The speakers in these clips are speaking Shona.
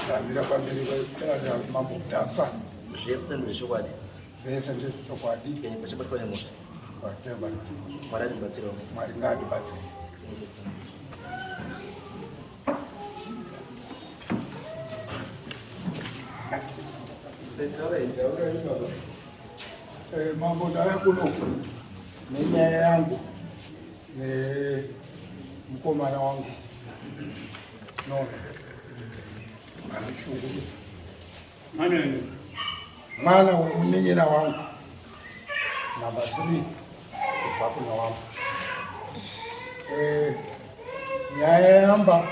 Tambira pamberi kwa mambo mtasa. Zvese ndezvokwadi. Zvese ndezvokwadi. Pachabatwa nemota. Pachabatwa. Mwari andibatsirawo. Mwari ngatibatsire. Mambo ndaya kuno nenyaya yangu nemukomana wangu Nono anashungurudza mwana wemunin'ina wangu namba 3 kubva kuna wangu. Nyaya yamba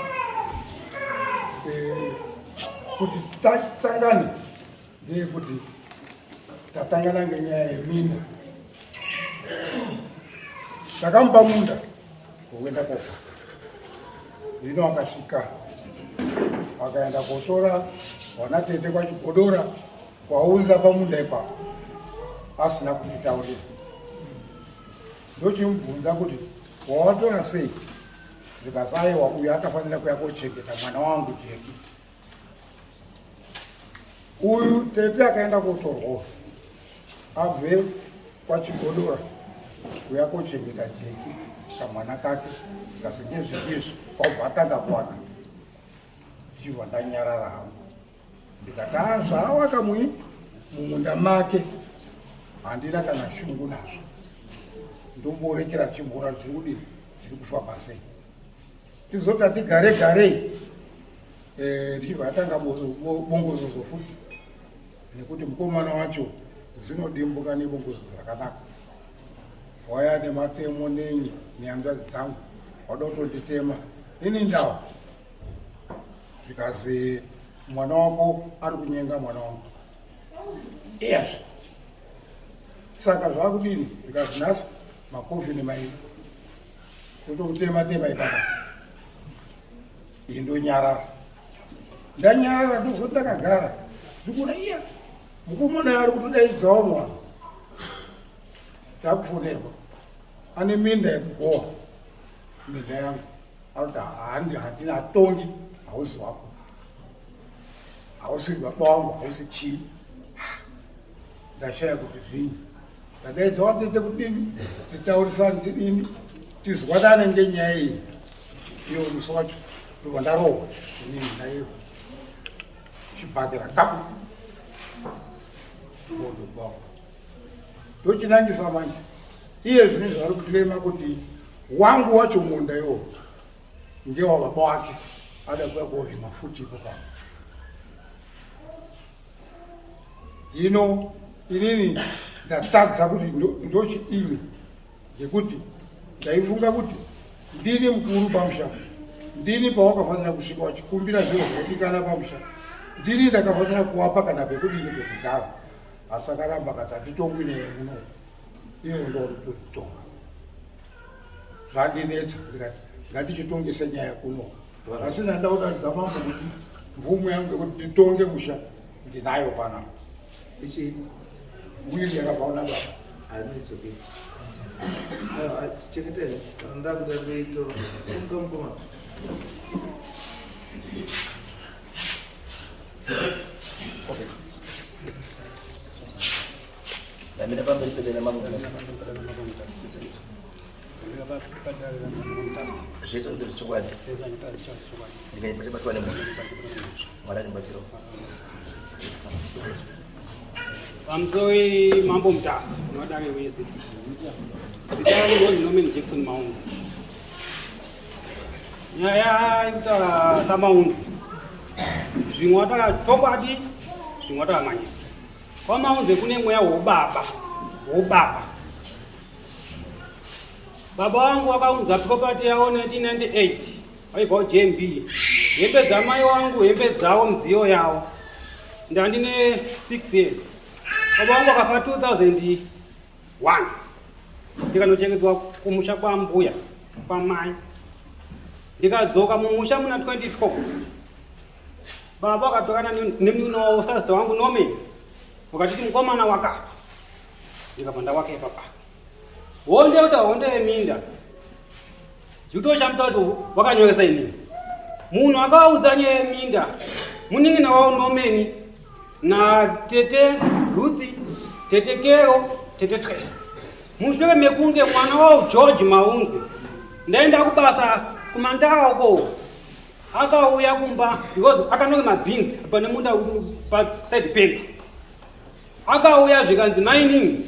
kuti tatangane ndeyekuti tatangana ngenyaya yeminda. Takamupa munda wekuenda kofa, zvino akasvika akaenda kotora wana tete kwachigodora kwaunza pamunda ipapo asina kutitaurira. Ndochimubvunza kuti wawatora sei? Ndikasaiwa uyu akafanira kuya kochengeta mwana wangu Jeki. Uyu tete akaenda kotorwa abve kwachigodora kuya kochengeta Jeki kamwana kake kasinge zvikizvo kwabva atanga kuaka. Ndichibva ndanyarara hangu ndikati zvaawaka mumunda make handina kana shungu nazvo, ndomborekera chimbora zviri kufamba sei. Tizoti tigare garei ndichibva atanga bongozozo futi nekuti mukomana wacho zinodimbuka nebongozozo rakanaka. Waya nematemo nenyi nehanzvadzi dzangu wada kutonditema ini ndau zvikazi mwana wako ari kunyenga mwana wangu. Yes. Saka zvakudini zvikazi nhasi makofi nemairi totokutema-tema ipapa indonyarara. Ndanyarara ndozoti ndakagara ndikuona iya mukomana ari kutodaidzawo mwana. Takufonerwa ane minda yekugowa minda yangu akuti handina tongi hausi wako hausi baba wangu hausi chii. Ndashaya kuti zvini ndadaidza watete kudini titaurisane tidini tizwanane ngenyaya iyi. Iyo musi wacho ndobva ndarohwa inini naiyo chibhadhira kapu ndodobawa ndochinangisa manje iye zvine zvari kutirema kuti wangu wacho munda iwo ngewa baba wake ada kuya koorima futi ipo pano. Hino inini ndatadza kuti ndochidini ngekuti ndaifunga kuti ndini mukuru pamusha, ndini pawakafanira kusvika wachikumbira zvinhu zvinodikana pamusha, ndini ndakafanira kuwapa kana pekudini pekugara. Asi akaramba akati hatitongwi neye muno, iyo ndoritotonga. Zvandinetsa ndikati ngatichitongese nyaya kuno. Asi ndandauratidza mambo kuti mvumo yangu yekuti titonge musha ndinayo panapa. Ichi mwiri yakabva kuna baba. Aizvoke. Chengetera ndakuda kuito kumukoma. Okay. Ndamira pamberi pedera mambo mutasa. Zvese ndezvokwadi. Ndikabatwa nemota. Mwari andibatsirawo. Amzoi mambo mtasa unodake wese nditaka kuti Norman Jackson Maunzi. Nyaya yekuta saMaunzi zvimwe watakachokwadi zvimwe watakamanyika. KwaMaunzi kune mweya wobaba. Baba wangu akaunza property yawo 1998 waibva JMB. Hembe dzamai wangu hembe dzawo mudziyo yawo ndandine 6 years. Baba wangu akafa 2001 ndikanochengetwa kumusha kwa mbuya kwamai. Ndikadzoka mumusha muna 2012 baba akatokana nemuno sasita wangu Norman wakatiti mukomana wakafa. Ndikabva ndawake papa honde uta honde yeminda chito chamutatu wakanyowesa inini munhu akaudza nyaya yeminda muning'ina wao Nomeni na tete Ruthi, tete Kero, tete Tracy. Musweke mekunge mwana wao George Maunzi. Ndaenda kubasa kumandaka uko. Akauya kumba because akanoke mabhinzi pane munda pa side pemba. Akauya zvikanzi mining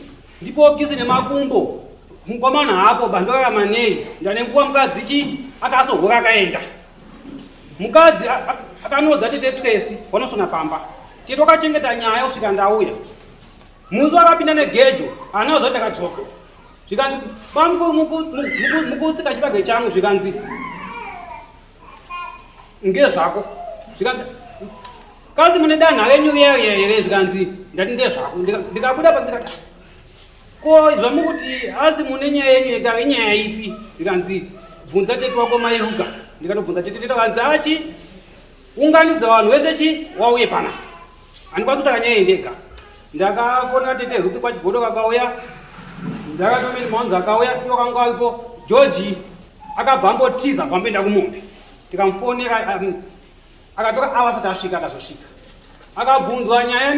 ndipo kisi nemakumbo. Mukomana hapo bandoka manei ndane nguwa mukadzi chi akasohoka akaenda. Mukadzi akanodza tete Tracy vanosona pamba. Tete wakachengeta nyaya kusvika ndauya. Muzi wakapinda negejo anaoza kuti akadzoka. Zvikanzi mukutsika chibage changu zvikanzi ngezvako. Zvikanzi kazi mune danha renyu here zvikanzi ndati ndezvako. Ndikabuda pandikati ko zvamukuti asi mune nyaya yenyu yega inyaya ipi? Zvikanzi bvunza tete wako Mairuka. Ndikatobvunza tete kanzi achi unganidza vanhu vese chi wauye pana. Andikwanisi kutaka nyaya ndega. Ndakafonera tete Ruthi kwachigodo kakauya. Ndakatomeni Maunzi akauya iyo kanga alipo George akabhambotiza pambenda kumombe. Tikamfonera akatoka awasati asvika akazosvika. Akabvunzwa nyaya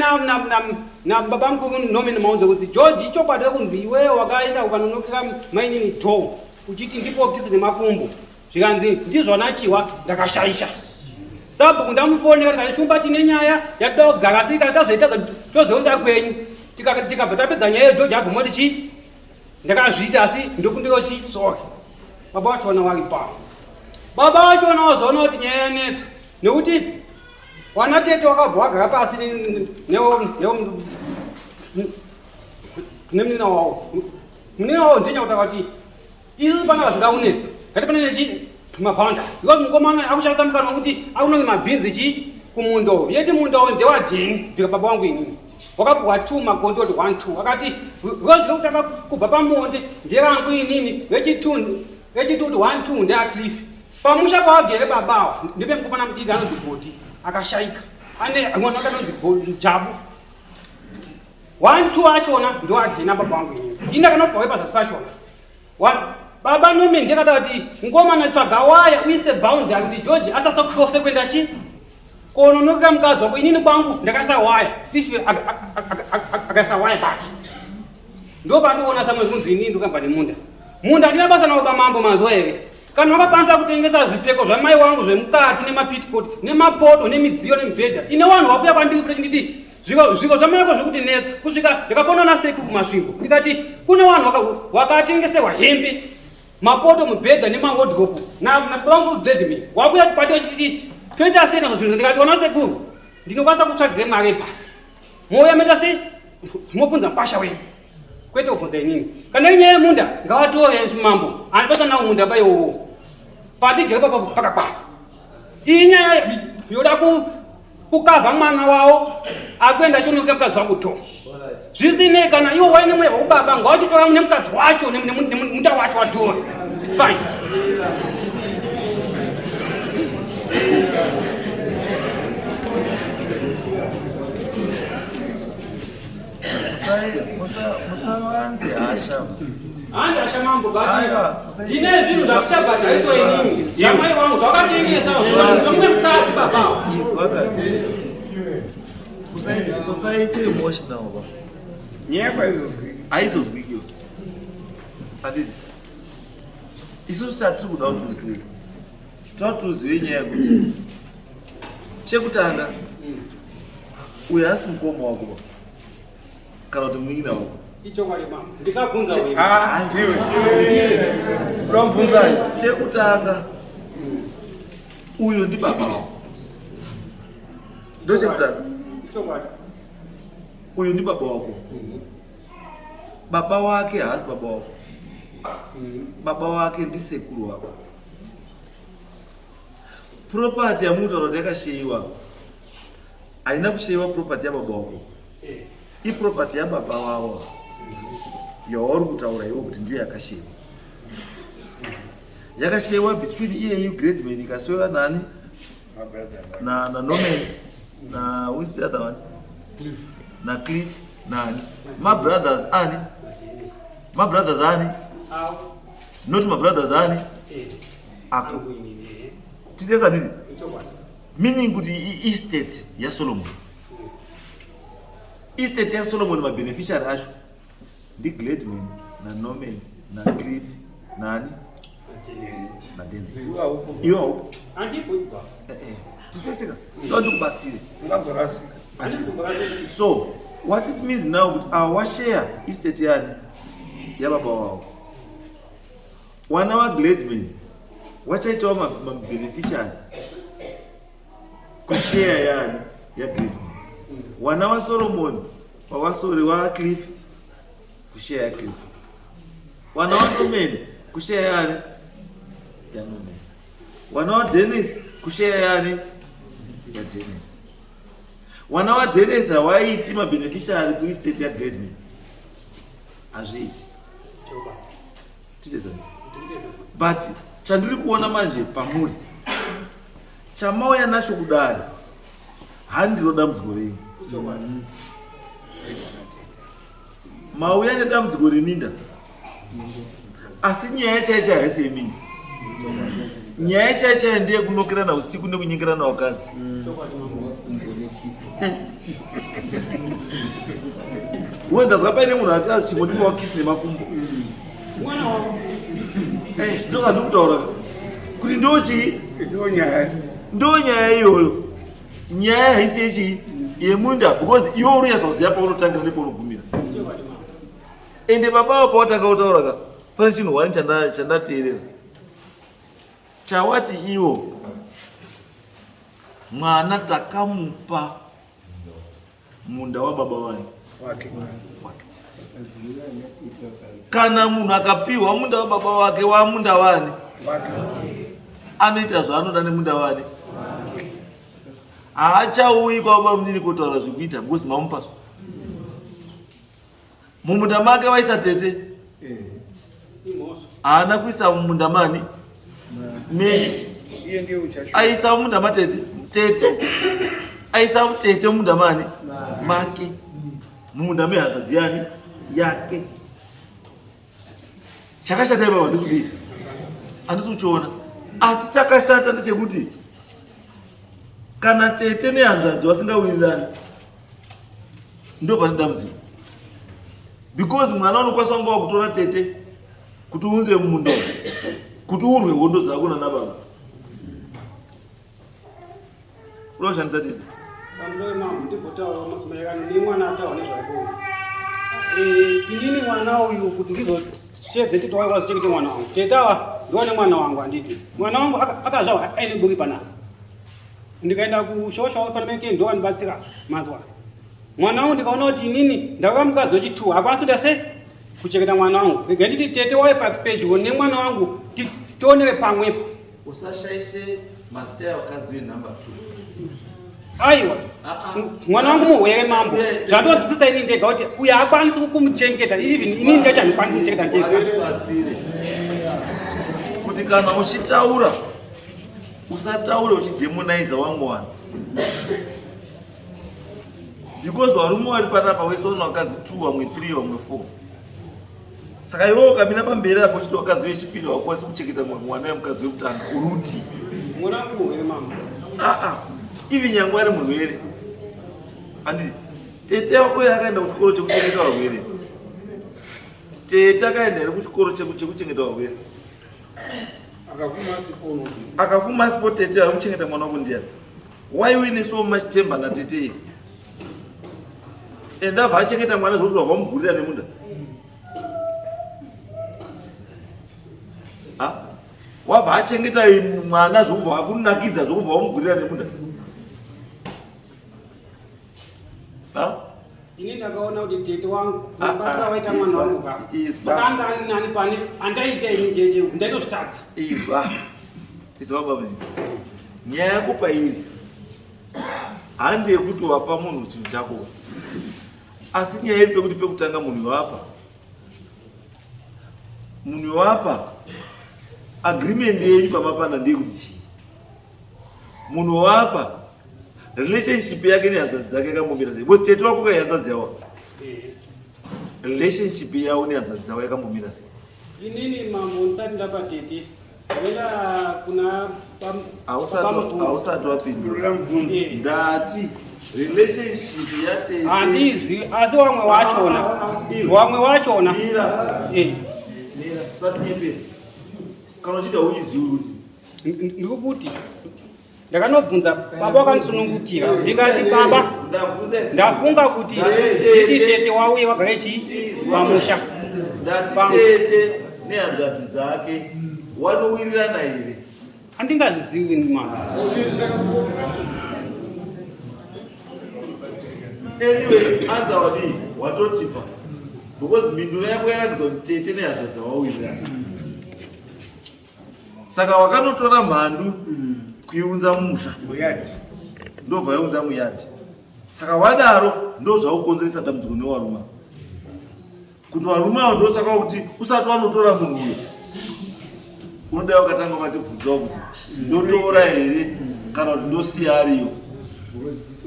na baba mukuru Nomeni Maunzi kuti George ichokwadi kunzi iwe wakaenda ukanonokera mining Tom uchiti ndipo kisi nemakumbo. Zvikanzi ndizvona chiwa ndakashaisha. Sababu ndamufonera kana shumba tine nyaya yatoda kugara asi kana tazoita tozounza kwenyu. Tikabva tapedza nyaya George abva moti chi ndakazviita asi ndokundiyo chi sorry. Baba wachona wari pa. Baba wachona wazoona kuti nyaya yanetsa nekuti wana tete wakabva wagara pasi nemunina wawo. Munina wawo ndinya kutaura kuti isu pana zvingaunetsa ngatipane chi mabhanda. Because mukomana akushandisa mukana wekuti akunonge mabhinzi chi kumundo. Yeti mundo ndewadheni vika baba wangu inini. Wakapuwa 2 makondoti 1 2 akati because lokutaka kubva pamonde nderangu inini vechitundi 1 2 ndeacliff pamusha pawagere babawa ndipe mukopana mudiki anonzi Godi akashaika ane mwana akanonzi Jabu 1 2 achona ndoadhena baba wangu inini ina kanobvawe pazasi pachona baba Nomeni ndekata kuti ngomana tsvaga waya uise bound yakuti George asasocrose kwenda chi kononoka mukadzi wako inini kwangu ndakasawaya fishi akasawaya pake ndo pandiona samwe kunzi inini ndokamba nemunda ndina basa nawo pamambo mazuwa here kana wakakwanisa kutengesa zvipfeko zvamai wangu zvemukati nemapitcoat nemapoto nemidziyo nemibhedha ine vanhu wakuya kwandiri kuti nditi zviko zvamayako zvekuti netsa kusvika ndikafonwa naseku kumasvingo ndikati kune vanhu wakatengeserwa hembe mapoto mubhedha nemawardrobe navangu bedme wakuya kwandiri chititi 20 cents zvinhu ndikati ona sekuru ndinokwanisa kutsvagire mari basi moya meta sei mobvunza mpasha wenyu kwete kubvunza inini kana inyaya yemunda ngavatore zvimambo andibasa nawo munda baiwowo patigere pakakwana iyi nyaya yoda kukavha mwana wawo akuenda chonoke mukadzi wako Tom zvisinei kana iwo waine mweya wekubaba ngawachitora nemukadzi wacho nemunda wacho watora it's fine. Musawanzi hasha. Andi hasha mambo gani? Ine zvinhu zvakutagadzaiso inini. Yamai wangu zvakatengesa zvomwe mukadzi baba. Izwakati. Kusaite emotional ba. Nyekwa izvo. Aizozwikiwa. Adidi. Isusu chatiri kuda kuziva. Tatuzive nyaya yekuti chekutanga uyu hasi mukoma wako kana kuti munin'ina wako ichokwadi mama ndikabvunza ukambvunzai chekutanga uyu ndi baba wako ndo chekutanga ichokwadi uyu ndi baba wako baba wake haasi baba wako baba wake ndi sekuru wako property ya mtu anotaka yakashayiwa haina kushayiwa property ya baba wako i property ya baba wao yauri kutaura iwo kuti ndiyo yakashayiwa yakashayiwa between iyeyu Gradman ikasiyiwa nani na Nomeni na who's the other one na Cliff nani my brothers ani not my brothers ani ako titesa ndizi meaning kuti estate ya Solomon. Estate ya Solomon mabeneficiary acho ndi Gladman na Norman na Cliff nani na Dennis. Iyo Andipo. Titeseka. Don't kubatsire. Ngazorasika. So what it means now, our share estate yani ya baba wao. Wana wa Gladman wachaitwa mabeneficiary kushare yani ya Gladman. Wana wa Solomon wawasori wa Cliff kushare ya Cliff. Wana wa Norman kushare yani ya Norman. Wana wa Dennis kushare yani ya Dennis. Wana wa Dennis hawaiti mabeneficiary ku estate ya Gladman. Azviiti. Titezani. But chandiri kuona manje pamuri chamauya nacho kudari handiro dambudziko renyu. Mauya nedambudziko reminda asi nyaya chaicha haisi yeminda. Nyaya chaicha ndeye kunokirana usiku nekunyengerana wakadzi. Ndazwa paine munhu ati azi chimodiwa wakisi nemakumbo. Ndoka ndikutaura kuti ndochi ndonyaya iyoyo. Nyaya haisi yechi yemunda because iwo unoyazoziva paunotangira nepaunogumira. Ende baba pautanga kutaura ka pane chinhu wani chandateerera chawati iwo mwana takamupa munda wa baba wake. Kana munhu akapiwa munda wa baba wake wa munda wani anoita zvaanoda nemunda wani. Haachauyi kwababa munini kutaura zvekuita because mamupa. Mumunda make waisa tete haana kuisa mumunda mani meni aisa mumunda matete tete aisa tete mumunda mani make mumunda mehakadzi yani yake. Chakashata ibaba ndikudii handisi kuchiona asi chakashata ndechekuti kana tete nehanzvadzi vasingawirirani ndo pane dambudziko. Because mwana unokwanisa kunge wakutora tete kuti unze mumunda kuti urwe hondo dzako nana baba. Unoshandisa tete. Pamwe mama ndipotaura maererano nemwana ataura nezvako. Inini mwana uyu kuti ndizo shedze titi wazochengete mwana wangu. Tetawa ndione mwana wangu anditi. Mwana wangu akazvawa aine buki panapa. Ndikaenda kushosha wafanike ndo andibatsira mazwa. Mwana wangu ndikaona kuti inini ndakava mukadzi wechitu hakwanisi kuti ase kuchengeta mwana wangu. Nditi tete waipa pedyo nemwana wangu tionere pamwepo. Usashaishe mazita ya wakadzi wenumber 2. Aiwa, mwana wangu muwere mambo. Ndatodzisa ini ndega kuti uyu hakwanisi kumuchengeta. Inini ndacho handikwanisi kumuchengeta ndega. Kuti kana uchitaura usataure uchidemonize wamwana. Because varume vari panapa wese una wakadzi 2 vamwe 3 vamwe 4. Saka iwe ukamira pamberi apo uchiti wakadzi wechipiri wakwanisi kuchengeta mwana wemukadzi wekutanga uruti. Mwana wangu muwere mambo. Ivi nyangu ari murwere. Handiti tete wako akaenda kuchikoro chekuchengeta varwere. Tete akaenda ere kuchikoro chekuchengeta varwere. Akafuma asipo tete ari kuchengeta mwana wako ndiani. Why win so much temper na tete? Enda vachengeta mwana zvokuti vamugurira nemunda. Wabva achengeta mwana zvokuti vakunakidza zvokuti vamugurira nemunda. Ini ndakaona kuti tete wangu baba waita mwana wangu baba. Akanga nani pani andaita ini jeje ndaitozvitadza. Izwa baba. Nyaya yako pairi handi yekuti wapa munhu chinhu chako. Asi nyaya iri pekuti pekutanga munhu wapa agreement yenyu pamapana ndeyekuti chii. Munhu wapa relationship yake nehanzvadzi dzake yakambomira sei. Because tete wako kahanzvadzi yawo. Relationship yawo nehanzvadzi dzawo yakambomira sei. Inini mambo ndisati ndapa tete kuna ausati wapindura ndati relationship yatete handizi asi wamwe wachona usati nyemberi kana uchita uizivi kuti ndikuti ndakanobvunza baba wakandisunungukira ndikati baba ndafunga kuti titi tete wauye wagare pamusha ndati tete nehanzvadzi dzake wanowirirana here handingazvizivi mama anyway anza wadii watotipa because mhinduro yako yaratidza kuti tete nehanzvadzi dzawawirirana saka wakanotora mhandu kuiunza musha ndobva yaunza muyadhi saka wadaro ndo zvaukonzeresa dambudziko newaruma kuti varume avo ndosaka kuti usati wanotora munhu uyo unodai wakatanga ukativhunzawo kuti ndotora here kana kuti ndosiya ariyo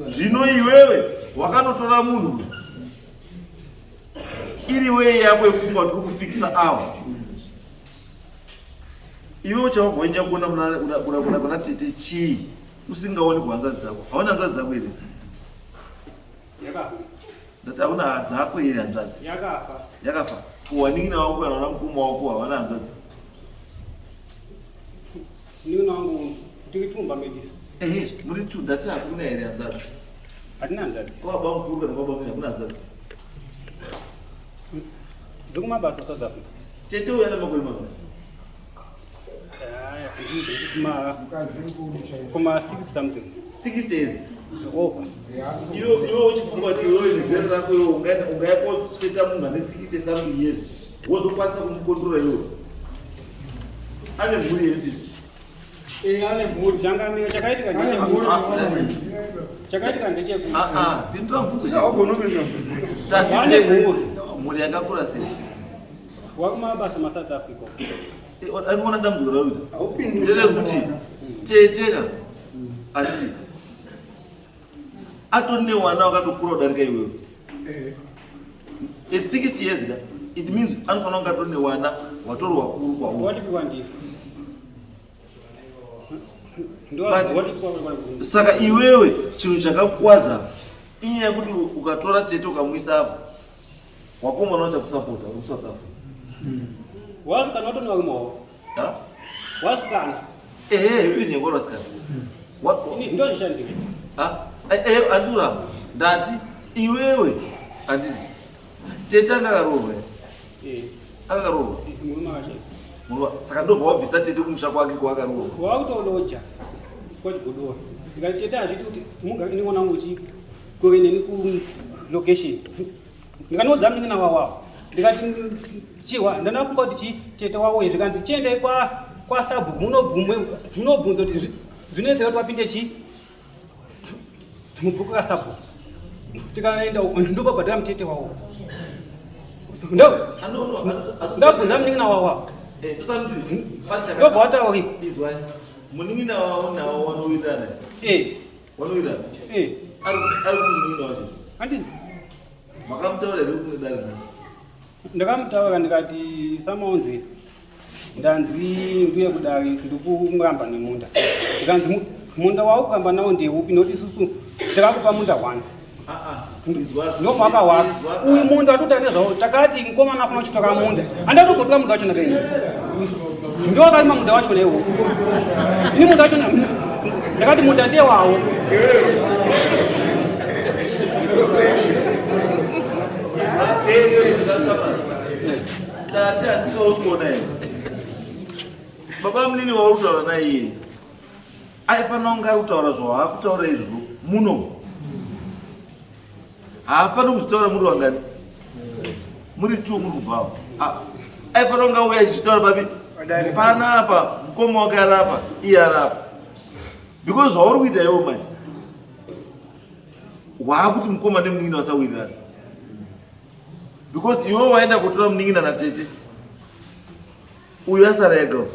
zvino iwewe wakanotora munhu uyo iri weye yako yekufunga kuti uri kufikisa avo iwe uchabva wainja kuona kuna tete chii usingaoni kuhanzvadzi dzako hauna hanzvadzi dzako here ndati hauna dzako here hanzvadzi yakafa kuwaningina wako kana wana mukoma wako hawana hanzvadzi nina wangu tiritumba medi muri tu ndati hakuna here hanzvadzi hatina hanzvadzi baba mukuru kana baba mukuru hakuna hanzvadzi zokumabasa South Africa tete uyo ana makore mangani kuma 6 something 6 years over iwe uchifunga kuti iwe nezera rako iwe ungayaposveta munhu ane 60 something years wozokwanisa kumukontrora iwe ane mhuri yeiti ane mhuri changamira chakaitika ndechekuti pindura mubvunzo ane mhuri yakakura sei wakumabasa maSouth Africa anoona dambudziko rakuita nderekuti teteka ati atori newana wakatokura kudarika iwewe at 60 years ka it means anofanira kunge atori newana watori wakuru kwauri saka iwewe chinhu chakakwadza inyaya yekuti ukatora tete ukamuisa apo wakomana wachakusapota uri South Africa wasikana watoniwa kumaoko wasikana ivi nyengoro wasikana ndo zvishandike andura ndati iwewe handizi tete anga akaroorwa akaroorwa saka ndobva wabvisa tete kumusha kwake kwaakaroorwa wakutoloja kwachigodora ikati tete hazviti kuti mugandiniona wangu uchikove neni kulocation ndikanoudza mningina wawawo ndikati chiwa ndanafunga kuti tete wawo zvikanzi chiendei kwasabhuku munobvunza kuti zvinoitika kuti wapinde mubhuku rasabhuku tikaenda ndobabhadhara mutete wawo ndabvunza munin'ina wawawo ndobva wataura ipo munin'ina wawo nawo wanowirirana wanowirirana ari kunin'ina wacho handizi makamutaura here kuti unodari nacho ndakamutaura ndikati samaunzi ndanzi mbuye kudari ndikumuramba nemunda ndikanzi munda waukamba nawo ndeupi noti isusu ndakakupa munda 1 ndobva akawaka uyu munda watotane zvawo takati mukomana afuna kuchitora munda handatogotora munda wacho nakaini ndowakarima munda wacho naiwo ini munda wacho ndakati munda ndewawo tati handikaurikuona here baba munini wauri kutaura naye iye aifanira kunge ari kutaura zvawakutaura izvo muno haafaniri kuzvitaura muri wangani muri 2 muri kubvawo aifanira kunge auya achizvitaura papi panapa mukoma wake arapa iye arapa because zvauri kuita iwo manje waakuti mukoma nemunini wasawirirana because iwe waenda kutora munin'ina natete uyu asara yagawo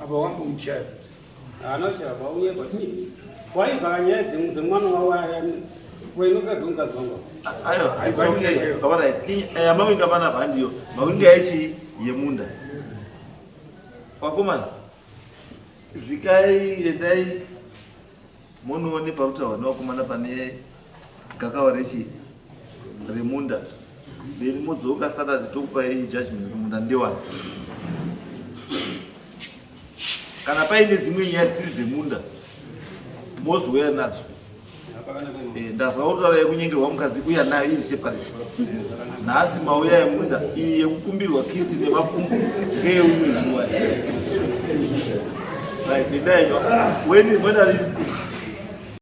apa wangu mchavi anoshava unyemba waibva nyaya dzemwana wawo wainokadhongazi wangu aiyo okay alright mawinga panapa handiyo mawinga yachi yemunda Wakomana, dzikai endai munoone parutaurwa nevakomana pane gakawa remunda. Then modzoka Saturday tokupai judgment kuti munda ndewani. Kana paine dzimwe nyaya dzisiri dzemunda mozouya nadzo. Ndazwa kutaura yekunyengerwa mukadzi kuya nayo iri separate. Nhasi mauya yemunda iyi yekukumbirwa kisi nemapumbu ngeyeumwe zuva. Right, when